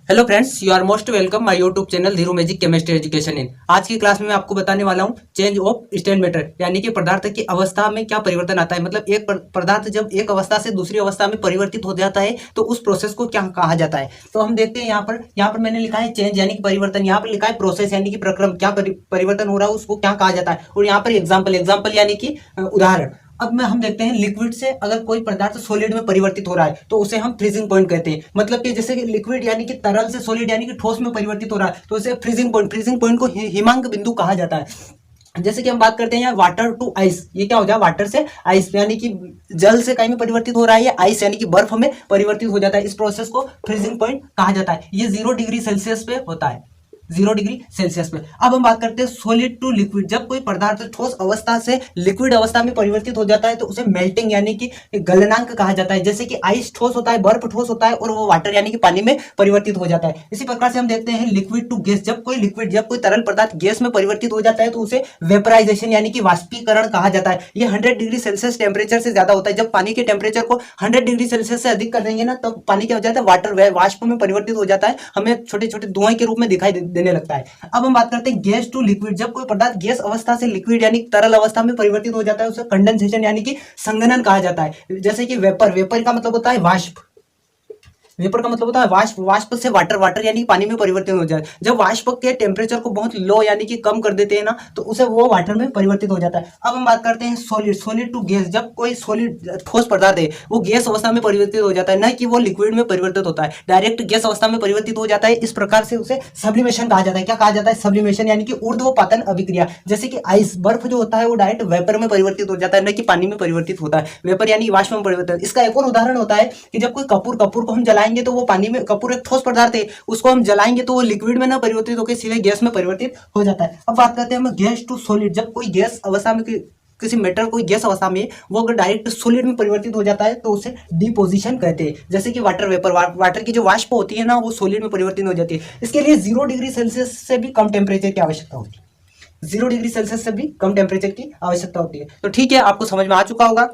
Hello friends, you are most welcome my YouTube channel Dheeru magic chemistry education in. आज की class में मैं आपको बताने वाला हूं चेंज ऑफ स्टेट मैटर, यानी कि पदार्थ की अवस्था में क्या परिवर्तन आता है। मतलब एक पदार्थ जब एक अवस्था से दूसरी अवस्था में परिवर्तित हो जाता है तो उस प्रोसेस को क्या कहा जाता है। तो हम देखते हैं यहाँ पर मैंने लिखा है चेंज यानी कि परिवर्तन, यहाँ पर लिखा है प्रोसेस यानी कि प्रक्रम, क्या परिवर्तन हो रहा है उसको क्या कहा जाता है। और यहाँ पर एग्जाम्पल यानी कि उदाहरण। अब में हम देखते हैं लिक्विड से अगर कोई पदार्थ सॉलिड में परिवर्तित हो रहा है तो उसे हम फ्रीजिंग पॉइंट कहते हैं। मतलब कि जैसे कि लिक्विड यानी कि तरल से सॉलिड यानी कि ठोस में परिवर्तित हो रहा है तो उसे फ्रीजिंग पॉइंट को हिमांक बिंदु कहा जाता है। जैसे कि हम बात करते हैं यहाँ वाटर टू आइस, ये क्या हो जाए वाटर से आइस यानी कि जल से कहीं में परिवर्तित हो रहा है, या आइस यानी कि बर्फ में परिवर्तित हो जाता है। इस प्रोसेस को फ्रीजिंग पॉइंट कहा जाता है। ये 0 डिग्री सेल्सियस पे होता है, 0 डिग्री सेल्सियस पे। अब हम बात करते हैं सॉलिड टू लिक्विड। जब कोई पदार्थ ठोस अवस्था से लिक्विड अवस्था में परिवर्तित हो जाता है तो उसे मेल्टिंग यानी कि गलनांक कहा जाता है। जैसे कि आइस ठोस होता है, बर्फ ठोस होता है और वो वाटर यानी कि पानी में परिवर्तित हो जाता है। इसी प्रकार से हम देखते हैं लिक्विड टू गैस। जब कोई तरल पदार्थ गैस में परिवर्तित हो जाता है तो उसे वेपराइजेशन यानी कि वाष्पीकरण कहा जाता है। ये 100 डिग्री सेल्सियस टेम्परेचर से ज्यादा होता है। जब पानी के टेम्परेचर को 100 डिग्री सेल्सियस से अधिक कर देंगे ना तब पानी क्या हो जाता है, वाटर वाष्प में परिवर्तित हो जाता है, हमें छोटे छोटे धुआं के रूप में दिखाई देने लगता है। अब हम बात करते हैं गैस टू लिक्विड। जब कोई पदार्थ गैस अवस्था से लिक्विड यानी तरल अवस्था में परिवर्तित हो जाता है उसे कंडेंसेशन यानी कि संघनन कहा जाता है। जैसे कि वेपर का मतलब होता है वाष्प, वेपर का मतलब होता है वाष्प, वाष्प से वाटर यानी पानी में परिवर्तित हो जाए। जब वाष्प के टेम्परेचर को बहुत लो यानी कि कम कर देते हैं ना तो उसे वो वाटर में परिवर्तित हो जाता है। अब हम बात करते हैं सॉलिड टू गैस। जब कोई सॉलिड ठोस पदार्थ है वो गैस अवस्था में परिवर्तित हो जाता है, न कि वो लिक्विड में परिवर्तित होता है, डायरेक्ट गैस अवस्था में परिवर्तित हो जाता है। इस प्रकार से उसे सब्लिमेशन कहा जाता है। क्या कहा जाता है, सब्लिमेशन यानी कि ऊर्ध्वपातन अभिक्रिया। जैसे कि आइस बर्फ जो होता है वो डायरेक्ट वेपर में परिवर्तित हो जाता है, न कि पानी में परिवर्तित होता है। वेपर यानी वाष्प में परिवर्तित। इसका एक और उदाहरण होता है कि जब कोई कपूर को हम जलाएंगे तो वो पानी में, कपूर एक ठोस पदार्थ है, उसको हम जलाएंगे तो वो लिक्विड में ना परिवर्तित होकर सीधे गैस में परिवर्तित हो जाता है। अब बात करते हैं हम गैस टू सॉलिड। जब कोई गैस अवस्था में किसी मेटल कोई गैस अवस्था में वो अगर डायरेक्ट सॉलिड में परिवर्तित हो जाता है तो उसे डिपोजिशन कहते हैं। जैसे कि वाटर की जो वाष्प होती है ना वो सॉलिड में परिवर्तित हो जाती है। इसके लिए 0 डिग्री सेल्सियस से भी कम टेम्परेचर की आवश्यकता होती है। 0 डिग्री सेल्सियस से भी कम टेम्परेचर की आवश्यकता होती है। तो ठीक है, आपको समझ में आ चुका होगा।